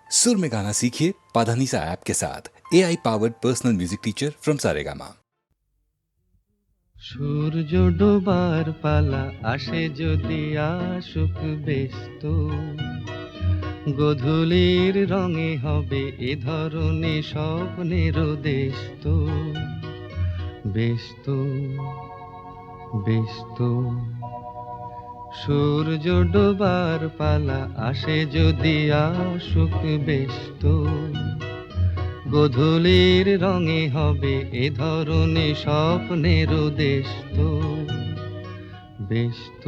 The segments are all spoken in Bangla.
सुर में गाना सीखिए पाधानीसा ऐप के साथ AI powered personal music teacher from Saregama. সূর্য ডোবার পালা আসে যদি আসুক ব্যস্ত, গোধূলির রঙে হবে এ ধরনে স্বপ্নের দেশ তো। ব্যস্ত ব্যস্ত সূর্য ডোবার পালা আসে যদি আসুক ব্যস্ত, গোধূলির রঙে হবে এ ধরনে স্বপ্নের দেশ তো। ব্যস্ত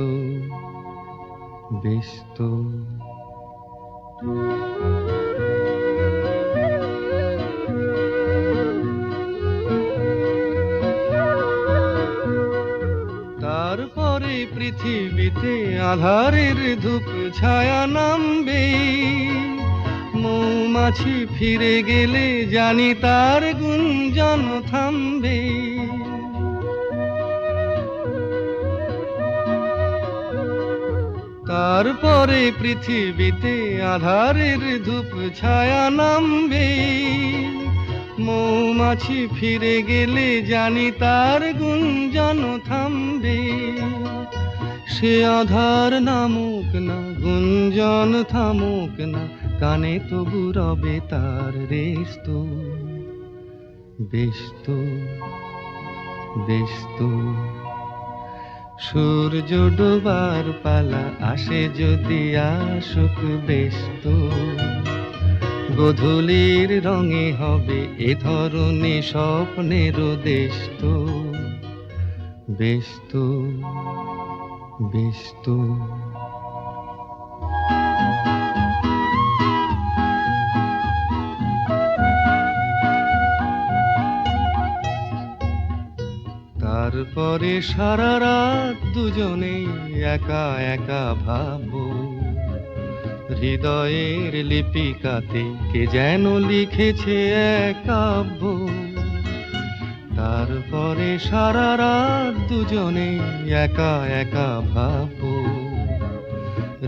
ব্যস্ত তারপরে পৃথিবীতে আঁধারের ধূপ ছায়া নামবে, মৌমাছি ফিরে গেলে জানি তার গুঞ্জন থামবে। তারপরে পৃথিবীতে আঁধারের ধূপ ছায়া নামবে, মৌমাছি ফিরে গেলে জানি তার গুঞ্জন থামবে। সে আধার নামুক না, গুঞ্জন থামুক না, কানে তবু রবে তার রেশ তো। ব্যস্ত ব্যস্ত সূর্য ডোবার পালা আসে যদি আসুক ব্যস্ত, গোধূলির রঙে হবে এ ধরনে স্বপ্নের দেশ তো। ব্যস্ত ব্যস্ত তারপরে সারা রাত দুজনে একা একা ভাববো, হৃদয়ের লিপিকাতে কে যেন লিখেছে এক কাব্য। তারপরে সারা রাত দুজনে একা একা ভাববো,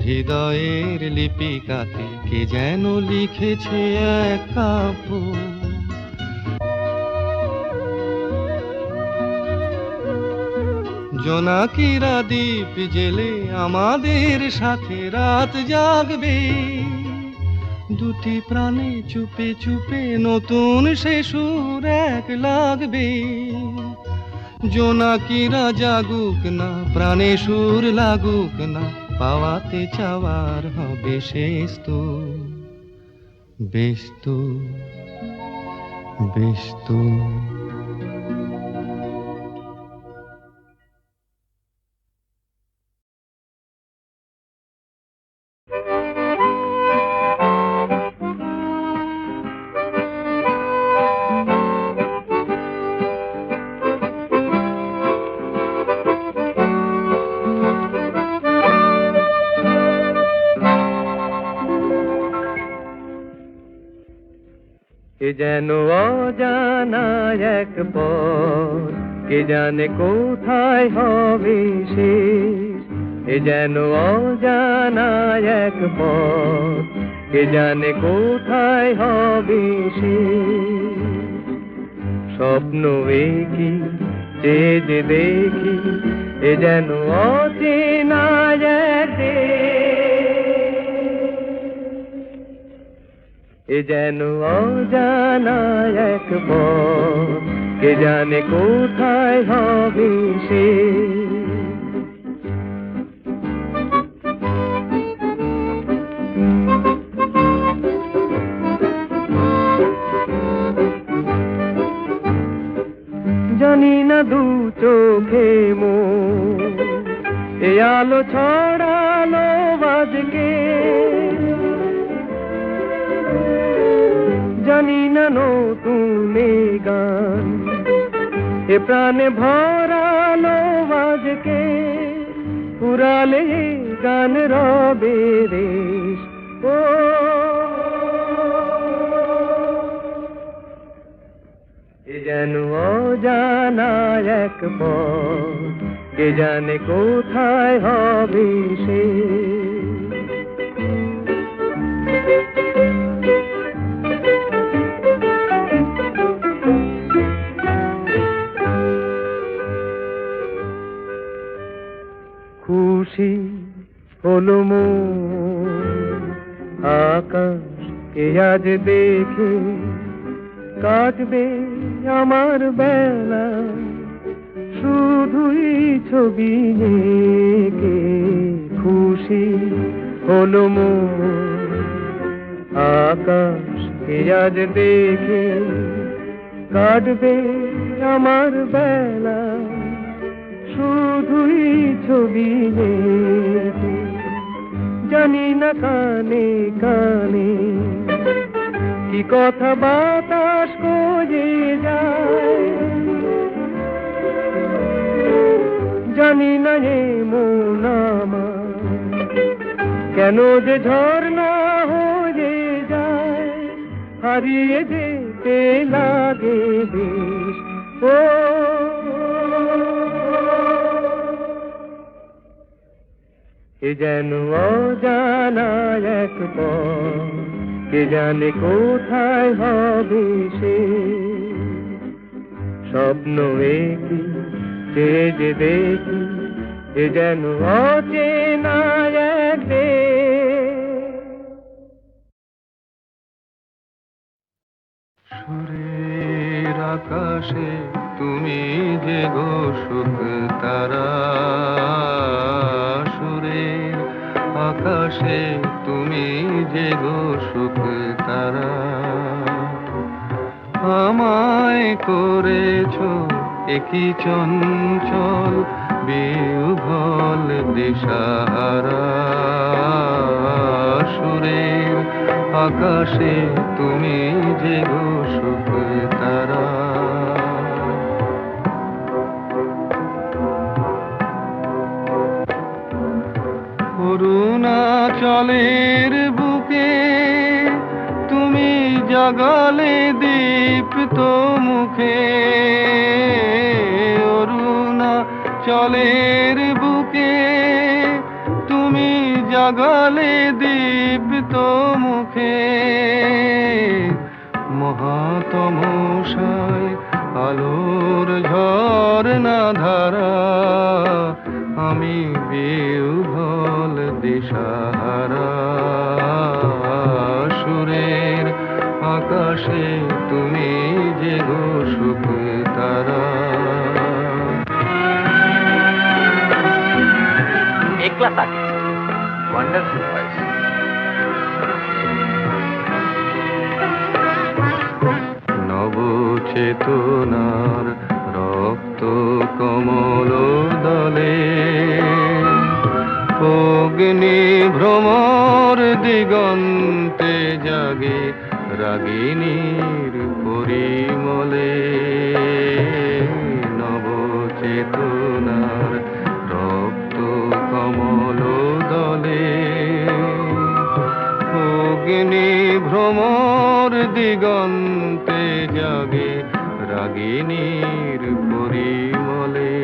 হৃদয়ের লিপিকাতে কে যেন লিখেছে এক কাব্য। জোনাকিরা দ্বীপ জেলে আমাদের সাথে রাত জাগবে, দুটি প্রাণে চুপে চুপে নতুন সে সুর এক লাগবে। জোনাকিরা জাগুক না, প্রাণে সুর লাগুক না, পাওয়াতে চাওয়ার হবে শেষ তো। ব্যস্ত ব্যস্ত কে যেন অজানা এক পথ, কে জানে কোথায় হবে শেষ। এ যেন অজানা এক পথ, কে জানে কোথায় হবে শেষ। স্বপ্ন একই চেয়ে যে দেখি, এ যেন অচেনা এক দেশ। এ যেন অজানা এক পথ, কে জানে কোথায় হবে শেষ। জানি না দু চোখে মোর এ আলো ছড়ালো বাজকে, জানি না নতুন গান এ প্রাণে ভরালো আজকে। পুরালে গান রবে রেশ ও, এ যেন অজানা এক পথ, কে জানে কোথায় হবে শেষ। হলো মন আকাশকে আজ দেখে কাটবে আমার বেলা শুধুই ছবি এঁকে খুশি হলো মন আকাশকে আজ দেখে কাটবে আমার বেলা শুধুই ছবি এঁকে জানি না কানে কানে কি কথা বাতাস করে যায় জানি না এ মন আমার কেন যে ঝর্ণা হয়ে যায় হারিয়ে যেতে লাগে বেশ ও এ যেন অজানা এক পথ কে জানে কোথায় হবে সে স্বপ্ন একই চেয়ে যে দেখি এ যেন অচেনা এক সুরের আকাশে তুমি যে গো সুখ তারা সুরের আকাশে তুমি যে গো সুখ তারা আমায় করেছো একই চঞ্চল বিহ্বল দিশাহারা সুরের আকাশে তুমি যে গো সুখ তারা অরুণাচলের বুকে তুমি জাগালে দীপ্ত মুখে অরুণাচলের বুকে তুমি জাগালে দীপ্ত মুখে মহাতমশায় আলোর ঝর্ণা ধারা আমি বিহ্বল দিশাহারা সুরের আকাশে তুমি যে গো সুখ তারা एक क्लास आर्टिस्ट वंडरफुल वॉइस নবচেতনার রক্ত কমল দলে অগ্নি ভ্রমর দিগন্তে জাগে রাগিনীর পরিমলে নবচেতনার রক্ত কমল দলে অগ্নি ভ্রমর দিগন্তে জাগে রাগিনীর পরিমলে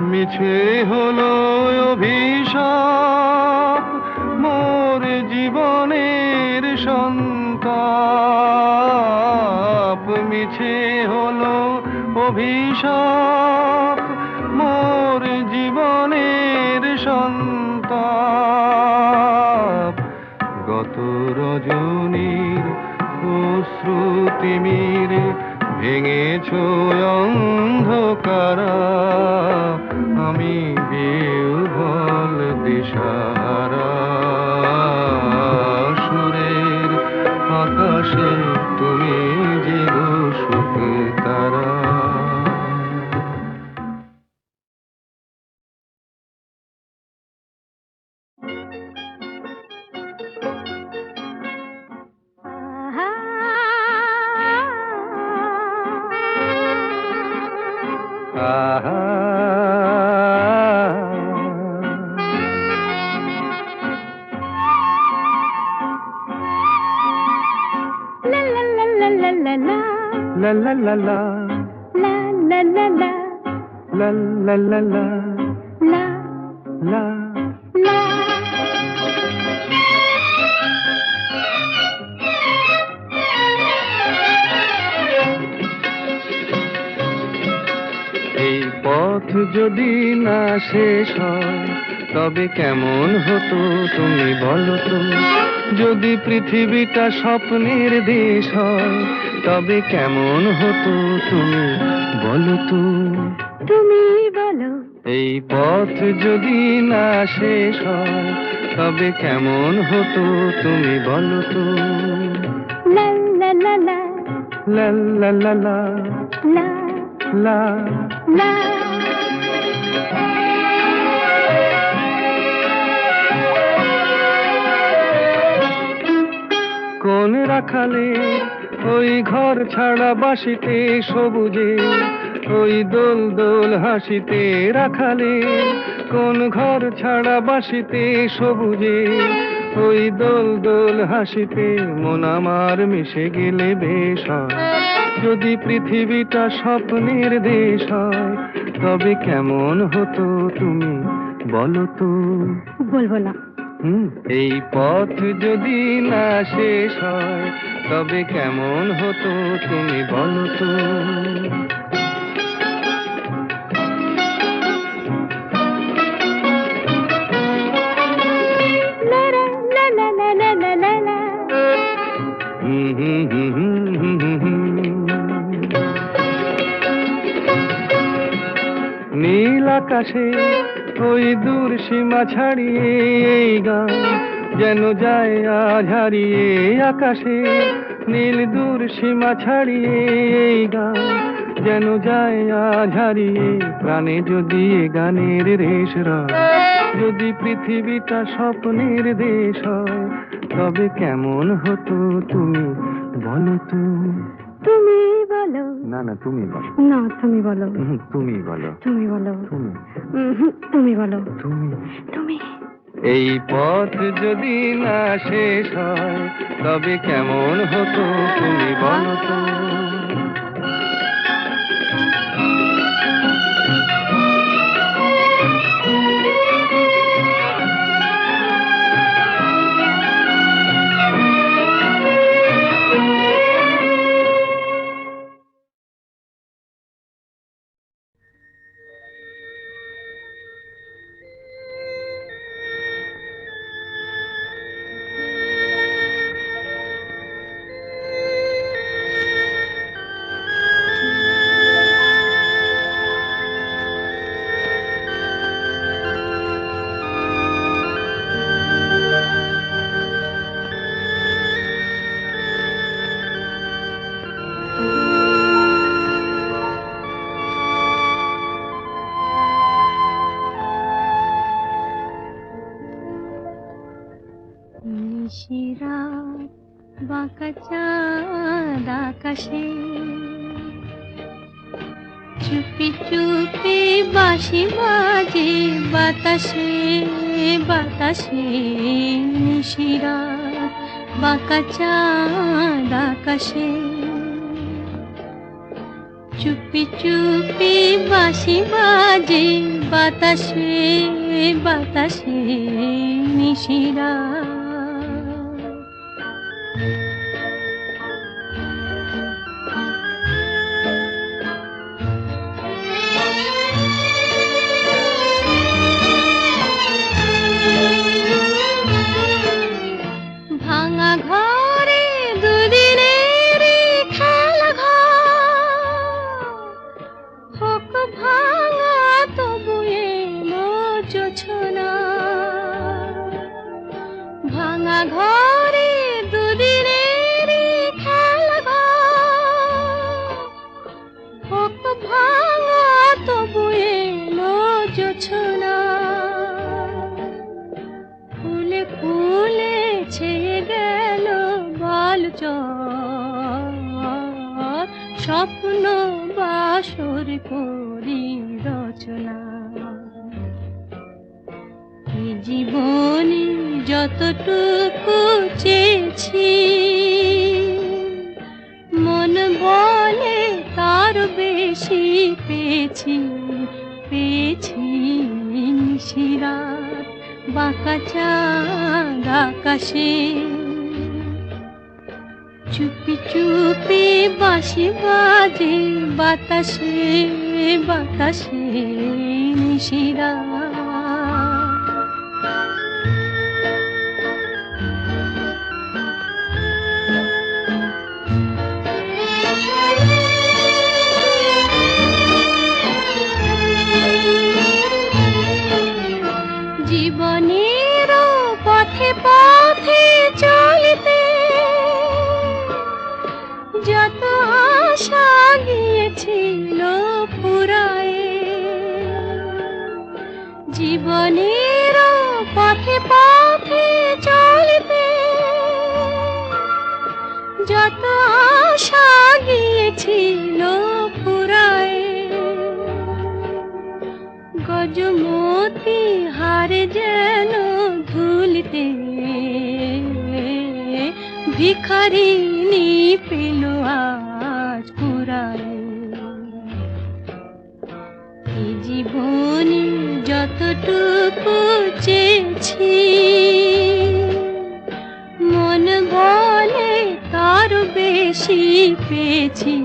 মিছে হলো অভিশাপ মোর জীবনের সন্তাপ মিছে হলো অভিশাপ মোর জীবনের সন্তাপ গত রজনীর অশ্রুতিমিরে ভেঙেছ অন্ধকারা আমি বিহ্বল দিশাহারা সুরের আকাশে তুমি যে গো সুখ তারা La la la la La la la la la la la la la la la এই পথ যদি না শেষ হয় তবে কেমন হতো তুমি বলো তো। যদি পৃথিবীটা স্বপ্নের দেশ হয়, তবে কেমন হতো তুমি বলো তো। তুমি বলো। এই পথ যদি না শেষ হয়, তবে কেমন হতো তুমি বলো তো। লা লা লা লা লা লা লা লা লা লা। লা। কোন রাখালে ওই ঘর ছাড়া বাসিতে সবুজে, ওই দোল দোল হাসিতে রাখালে। কোন ঘর ছাড়া বাসিতে সবুজে, ওই দোল দোল হাসিতে মন আমার মিশে গেলে বেশ হয়। যদি পৃথিবীটা স্বপ্নের দেশ হয়, তবে কেমন হতো তুমি বলো তো। বলবো না। এই পথ যদি না শেষ হয়, তবে কেমন হতো তুমি বলো তো। লা লা লা লা লা লা লা লা। নীল আকাশে ওই দূর সীমা ছাড়িয়ে এই গান যেন যায় আজ হারিয়ে। আকাশে নীল দূর সীমা ছাড়িয়ে এই গান যেন যায় আজ হারিয়ে। প্রাণে যদি এ গানের রেশ রয়, যদি পৃথিবীটা স্বপ্নের দেশ হয়, তবে কেমন হতো তুমি বলো তো। তুমি বলো। না না, তুমি বলো। না, তুমি বলো। তুমি বলো। তুমি বলো। তুমি তুমি বলো। তুমি তুমি। এই পথ যদি না শেষ হয়, তবে কেমন হতো তুমি বলো তো। নিশিরাত বাঁকা চাঁদ আকাশে, চুপি চুপি বাঁশি বাজে বাতাসে বাতাসে। নিশিরাত বাঁকা চাঁদ আকাশে, চুপি চুপি বাঁশি বাজে বাতাসে বাতাসে। নিশিরাত ভাঙা ঘরে দুদিনের খেলা ঘর, হোক ভাঙা তবু এলো জোছনা। ভাঙা ঘরে দুদিনের খেলা ঘর, হোক ভাঙা তবু এলো জোছনা। ফুলে ফুলে ছেয়ে গেল বালুচর, স্বপ্ন বাসর করি রচনা। এই জীবনে যতটুকু চেয়েছি, মন বলে তার বেশি পেয়েছি পেয়েছি। নিশিরাত বাঁকা চাঁদ আকাশে, চুপি চুপি বাঁশি বাজে বাতাসে বাতাসে। নিশিরাত পেয়েছিল ফুরায়, গজমতি হারে যেন ধুলিতে ভিখারিনী পেল আজ কুড়ায়। এই জীবনে যতটুকু চেয়েছি, মন বলে তার বেশি পেয়েছি,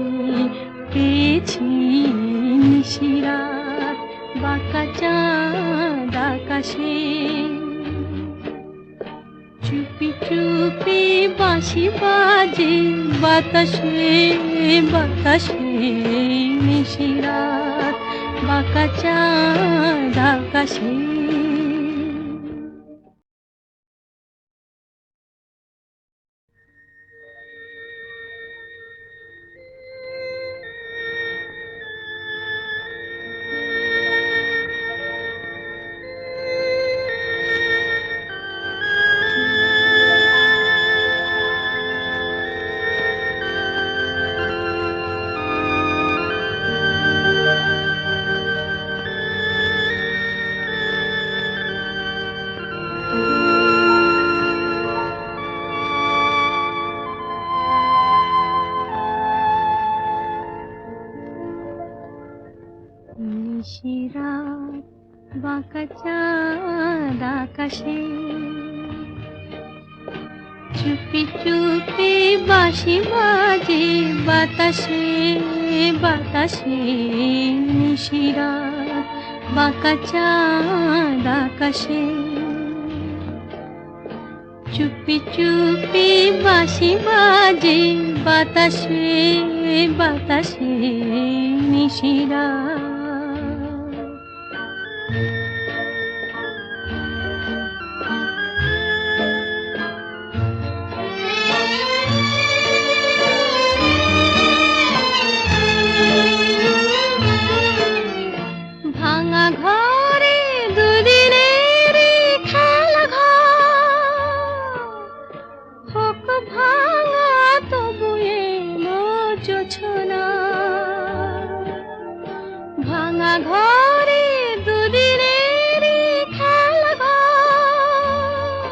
পেয়েছি নিশিরাত বাঁকা চাঁদ আকাশে। চুপি চুপি বাঁশি বাজে বাতাসে বাতাসে, নিশিরাত বাঁকা চাঁদ আকাশে। নিশিরাত বাঁকা চাঁদ আকাশে, চুপি চুপি বাঁশি বাজে বাতাসে বাতাসে, নিশিরাত বাঁকা চাঁদ আকাশে। চুপি চুপি বাঁশি বাজে বাতাসে বাতাসে, নিশিরাত। ভাঙা ঘরে দুদিনের খেলা ঘর, হোক ভাঙা তবু এলো জোছনা। ভাঙা ঘরে দুদিনের খেলা ঘর,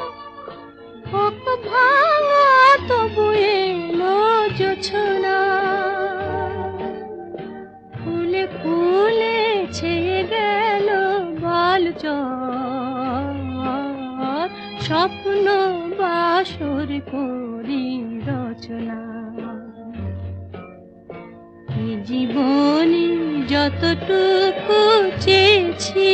হোক ভাঙা তবু এলো জোছনা। ফুলে ফুলে ছেয়ে গেল বালুচর, স্বপ্ন বাসর করি রচনা। এই জীবনে যতটুকু চেয়েছি,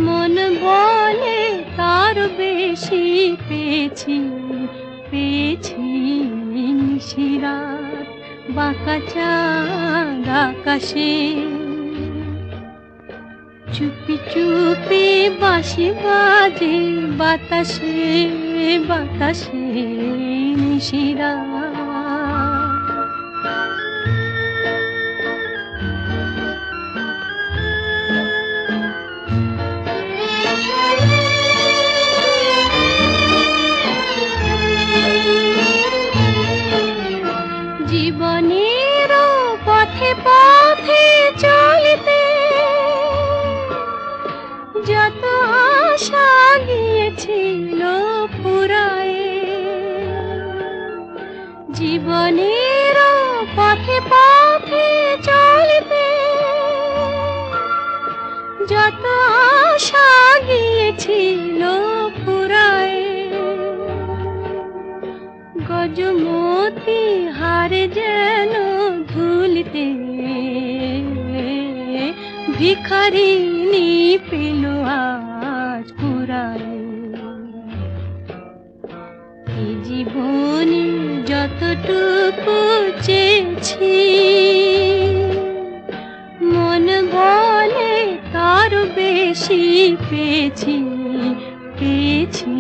মন বলে তার বেশি পেয়েছি, পেয়েছি নিশিরাত বাঁকা চাঁদ আকাশে। চুপি চুপি বাঁশি বাজে বাতাসে বাতাসে, নিশিরাত। জীবনের পথে পথে চলিতে যত আশা গিয়েছিল ফুরায়, জীবনের পথে পথে চলিতে যত আশা গিয়েছিল ফুরায়, গজমতি হারে যেন ধুলিতে ভিখারিনী পেল আজ কুড়ায়। এই জীবনে যতটুকু চেয়েছি, মন বলে তার বেশি পেয়েছি, পেয়েছি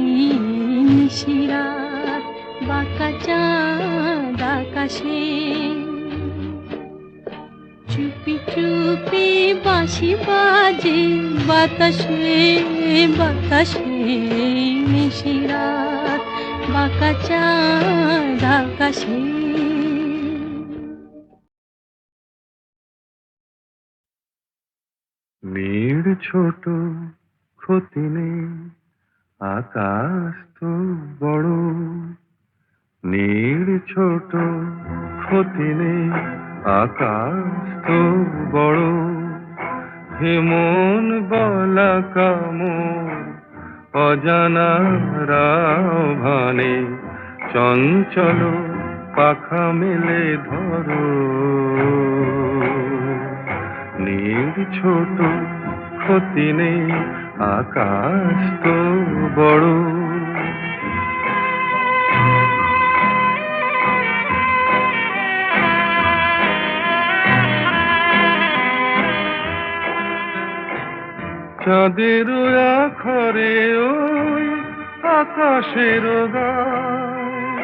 নিশিরাত বাঁকা চাঁদ আকাশে। চুপি চুপি বাঁশি বাজে বাতাসে বাতাসে, নিশিরাত বাঁকা চাঁদ আকাশে। ছোট ক্ষতি নেই, আকাশ তো বড়। নীড় ছোট ক্ষতি নেই, আকাশ তো বড়। হেমন বলা কামর অজানা রাভানে, চঞ্চল পাখা মেলে ধরো। নীড় ছোট ক্ষতি নেই, আকাশ তো বড়। চাঁদের আখরে ওই আকাশের গায়,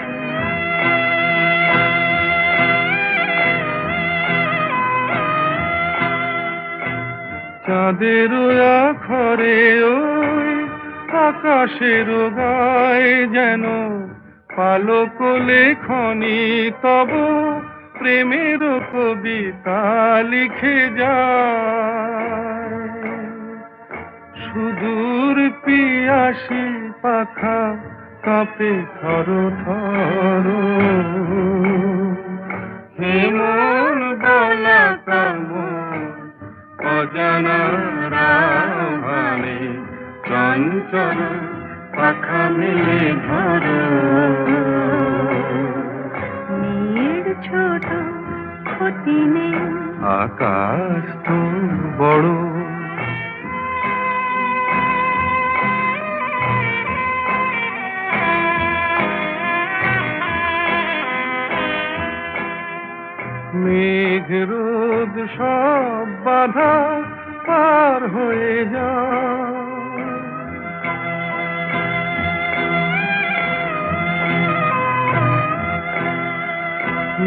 চাঁদের আখরে ওই আকাশের গায়, যেন পালক লেখনি তব প্রেমের কবিতা লিখে যায়। সুদূর পিয়াসী পাখা কাঁপে থর থর, হেমন বলা কামর অজানা রাভানে, চঞ্চল পাখা মেলে ধরো। নীড় ছোট ক্ষতি নেই, আকাশ তো বড়। মেঘ রোদ সব বাধা পার হয়ে যায়,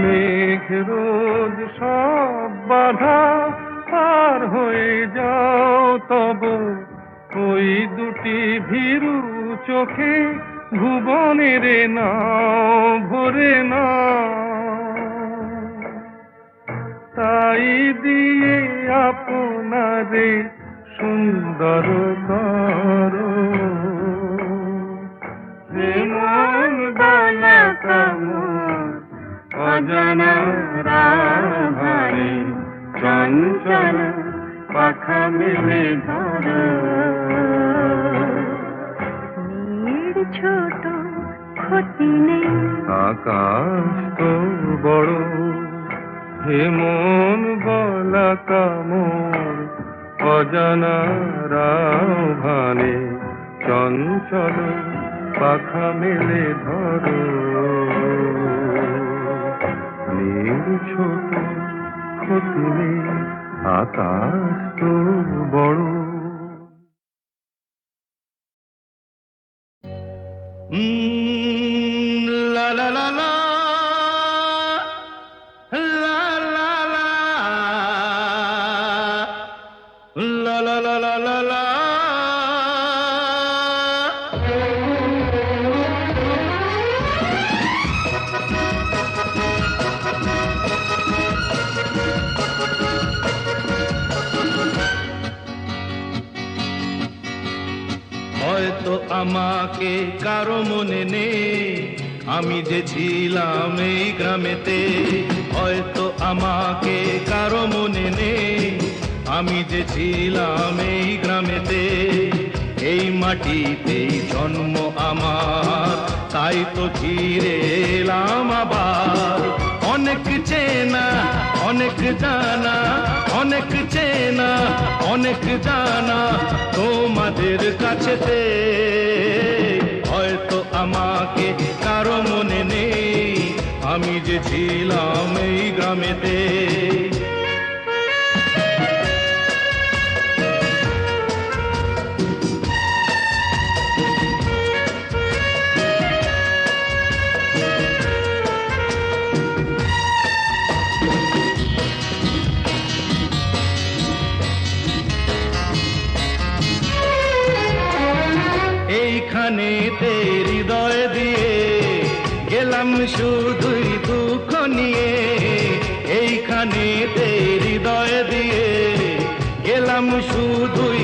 মেঘ রোদ সব বাধা পার হয়ে যাও। তব ওই দুটি ভীরু চোখে ভুবনের নাও ভরে নাও। তাই দিয়ে আপনারে সুন্দর করো, হেমন বালা কামর অজানা রাভানে, চঞ্চল পাখা মেলে ধরো। নীড় ছোট ক্ষতি নেই, আকাশ তো বড়। হেমন বলা কামর অজানা রাভানে, চঞ্চল পাখা মেলে ধরো। নীড় ছোট ক্ষতি নেই, আকাশ তো বড়। লা লা লা লা la la la la la la হয়তো আমাকে কারো মনে নেই, আমি যে ছিলাম এই গ্রামেতে। হয়তো আমাকে কারো মনে নেই, আমি যে ছিলাম এই গ্রামেতে। এই মাটিতেই জন্ম আমার, তাই তো ফিরে এলাম আবার। অনেক চেনা অনেক জানা, অনেক চেনা অনেক জানা তোমাদের কাছেতে। হয়তো আমাকে কারো মনে নেই, আমি যে ছিলাম এই গ্রামেতে। এইখানেতে হৃদয় দিয়ে গেলাম শুধুই দুঃখ নিয়ে। এইখানেতে হৃদয় দিয়ে গেলাম শুধুই